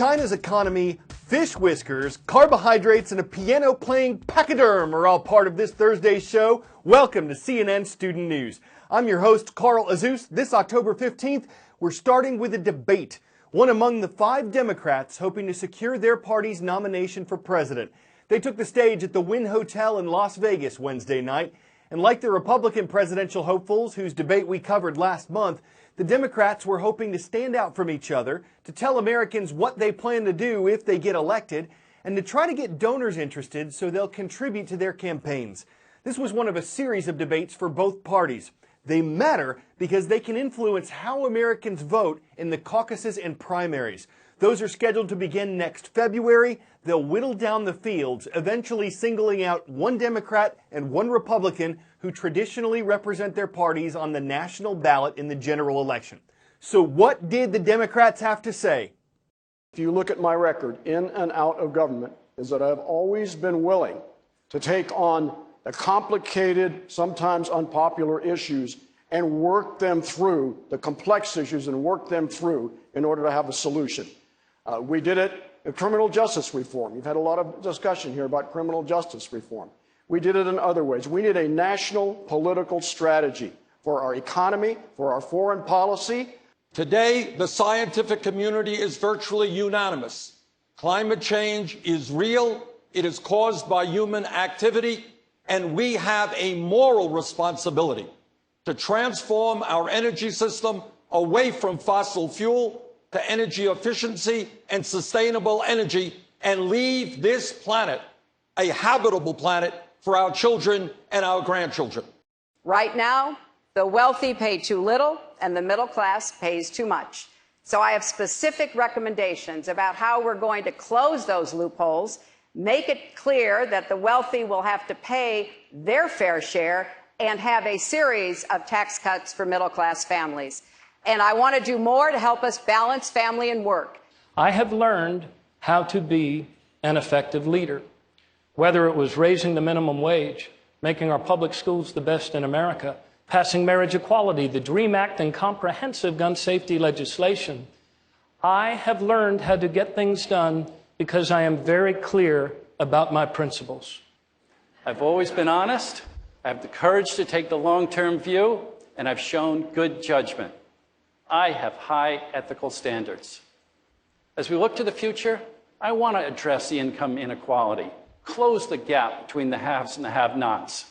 China's economy, fish whiskers, carbohydrates, and a piano-playing pachyderm are all part of this Thursday's show. Welcome to CNN Student News. I'm your host, Carl Azus. This October 15th, we're starting with a debate, one among the 5 Democrats hoping to secure their party's nomination for president. They took the stage at the Wynn Hotel in Las Vegas Wednesday night, and like the Republican presidential hopefuls whose debate we covered last month, the Democrats were hoping to stand out from each other, to tell Americans what they plan to do if they get elected, and to try to get donors interested so they'll contribute to their campaigns. This was one of a series of debates for both parties. They matter because they can influence how Americans vote in the caucuses and primaries. Those are scheduled to begin next February. They'll whittle down the fields, eventually singling out one Democrat and one Republican who traditionally represent their parties on the national ballot in the general election. So what did the Democrats have to say? If you look at my record in and out of government, is that I've always been willing to take on the complicated, sometimes unpopular issues and work them through, the complex issues, and work them through in order to have a solution. We did it in criminal justice reform. You've had a lot of discussion here about criminal justice reform. We did it in other ways. We need a national political strategy for our economy, for our foreign policy. Today, the scientific community is virtually unanimous. Climate change is real, it is caused by human activity, and we have a moral responsibility to transform our energy system away from fossil fuel to energy efficiency and sustainable energy, and leave this planet a habitable planet for our children and our grandchildren. Right now, the wealthy pay too little and the middle class pays too much. So I have specific recommendations about how we're going to close those loopholes, make it clear that the wealthy will have to pay their fair share, and have a series of tax cuts for middle class families. And I want to do more to help us balance family and work. I have learned how to be an effective leader, whether it was raising the minimum wage, making our public schools the best in America, passing marriage equality, the DREAM Act, and comprehensive gun safety legislation. I have learned how to get things done because I am very clear about my principles. I've always been honest, I have the courage to take the long-term view, and I've shown good judgment. I have high ethical standards. As we look to the future, I want to address the income inequality, close the gap between the haves and the have-nots.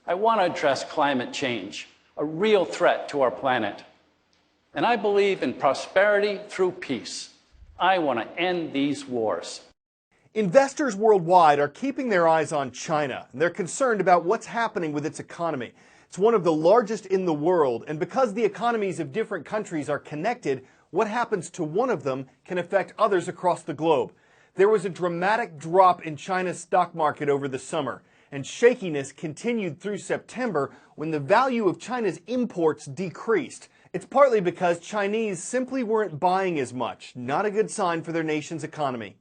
I want to address climate change, a real threat to our planet. And I believe in prosperity through peace. I want to end these wars. Investors worldwide are keeping their eyes on China, and they're concerned about what's happening with its economy. It's one of the largest in the world, and because the economies of different countries are connected, what happens to one of them can affect others across the globe. There was a dramatic drop in China's stock market over the summer, and shakiness continued through September when the value of China's imports decreased. It's partly because Chinese simply weren't buying as much, not a good sign for their nation's economy.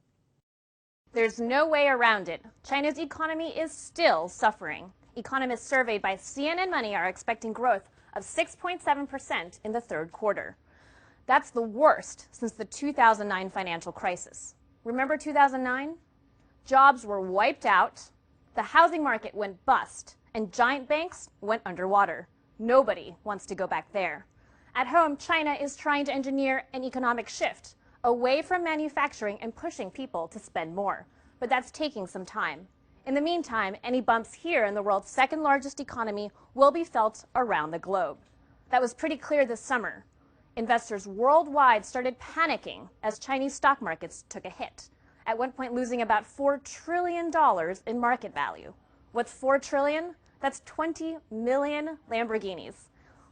There's no way around it. China's economy is still suffering. Economists surveyed by CNN Money are expecting growth of 6.7% in the third quarter. That's the worst since the 2009 financial crisis. Remember 2009? Jobs were wiped out, the housing market went bust, and giant banks went underwater. Nobody wants to go back there. At home, China is trying to engineer an economic shift away from manufacturing and pushing people to spend more. But that's taking some time. In the meantime, any bumps here in the world's second largest economy will be felt around the globe. That was pretty clear this summer. Investors worldwide started panicking as Chinese stock markets took a hit, at one point losing about $4 trillion in market value. What's $4 trillion? That's 20 million Lamborghinis.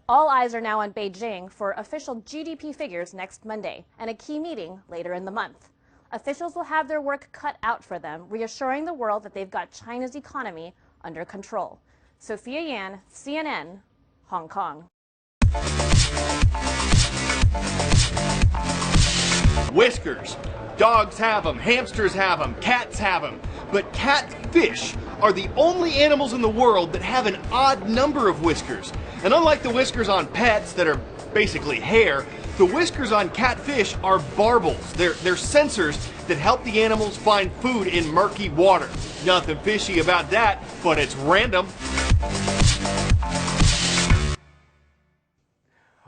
All eyes are now on Beijing for official GDP figures next Monday and a key meeting later in the month. Officials will have their work cut out for them, reassuring the world that they've got China's economy under control. Sophia Yan, CNN, Hong Kong. Whiskers. Dogs have them, hamsters have them, cats have them. But catfish are the only animals in the world that have an odd number of whiskers. And unlike the whiskers on pets that are basically hair, The whiskers on catfish are barbels. They're sensors that help the animals find food in murky water. Nothing fishy about that, but it's random.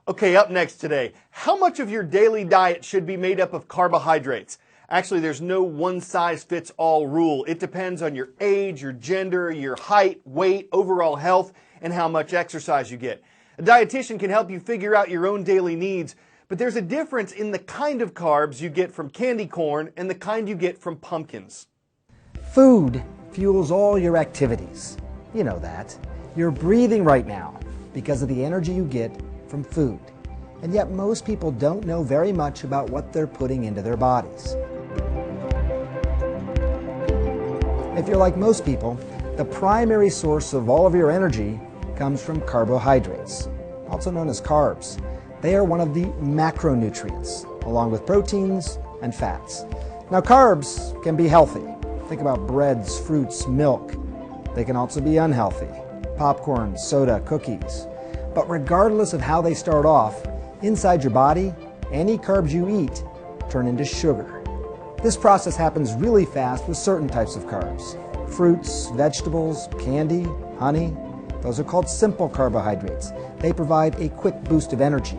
Okay, up next today, how much of your daily diet should be made up of carbohydrates? Actually, there's no one-size-fits-all rule. It depends on your age, your gender, your height, weight, overall health, and how much exercise you get. A dietitian can help you figure out your own daily needs, but there's a difference in the kind of carbs you get from candy corn and the kind you get from pumpkins. Food fuels all your activities. You know that. You're breathing right now because of the energy you get from food. And yet most people don't know very much about what they're putting into their bodies. If you're like most people, the primary source of all of your energy comes from carbohydrates, also known as carbs. They are one of the macronutrients, along with proteins and fats. Now, carbs can be healthy. Think about breads, fruits, milk. They can also be unhealthy. Popcorn, soda, cookies. But regardless of how they start off, inside your body, any carbs you eat turn into sugar. This process happens really fast with certain types of carbs. Fruits, vegetables, candy, honey. Those are called simple carbohydrates. They provide a quick boost of energy.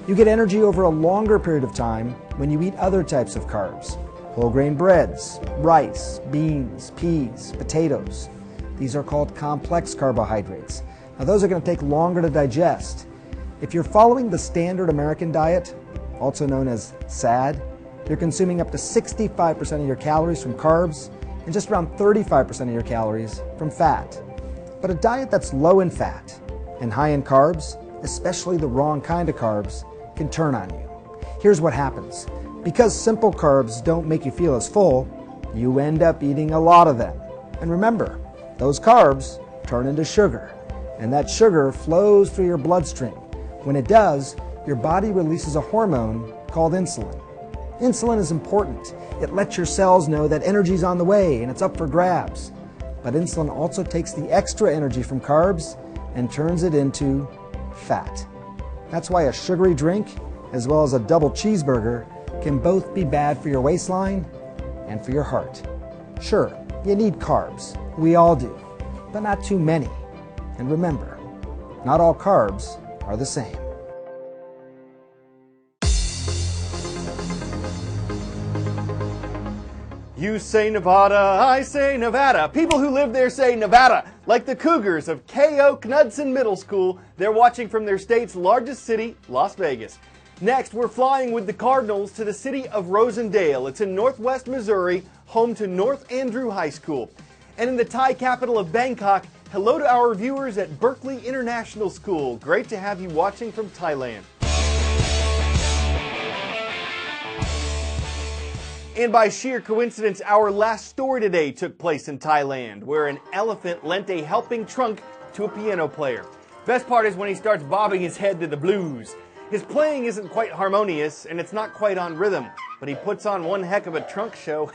You get energy over a longer period of time when you eat other types of carbs. Whole grain breads, rice, beans, peas, potatoes. These are called complex carbohydrates. Now those are going to take longer to digest. If you're following the standard American diet, also known as SAD, you're consuming up to 65% of your calories from carbs and just around 35% of your calories from fat. But a diet that's low in fat and high in carbs, especially the wrong kind of carbs, can turn on you. Here's what happens. Because simple carbs don't make you feel as full, you end up eating a lot of them. And remember, those carbs turn into sugar, and that sugar flows through your bloodstream. When it does, your body releases a hormone called insulin. Insulin is important. It lets your cells know that energy's on the way and it's up for grabs. But insulin also takes the extra energy from carbs and turns it into fat. That's why a sugary drink, as well as a double cheeseburger, can both be bad for your waistline and for your heart. Sure, you need carbs. We all do, but not too many. And remember, not all carbs are the same. You say Nevada, I say Nevada. People who live there say Nevada. Like the Cougars of K.O. Knudsen Middle School, they're watching from their state's largest city, Las Vegas. Next, we're flying with the Cardinals to the city of Rosendale. It's in northwest Missouri, home to North Andrew High School. And in the Thai capital of Bangkok, hello to our viewers at Berkeley International School. Great to have you watching from Thailand. And by sheer coincidence, our last story today took place in Thailand, where an elephant lent a helping trunk to a piano player. Best part is when he starts bobbing his head to the blues. His playing isn't quite harmonious, and it's not quite on rhythm, but he puts on one heck of a trunk show.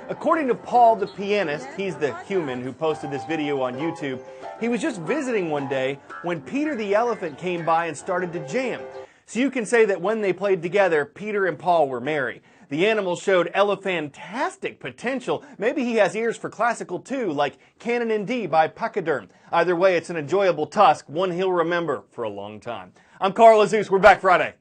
According to Paul, the pianist, he's the human who posted this video on YouTube, he was just visiting one day when Peter the elephant came by and started to jam. So you can say that when they played together, Peter and Paul were merry. The animal showed elephantastic potential. Maybe he has ears for classical too, like Canon in D by Pachyderm. Either way, it's an enjoyable tusk, one he'll remember for a long time. I'm Carl Azus. We're back Friday.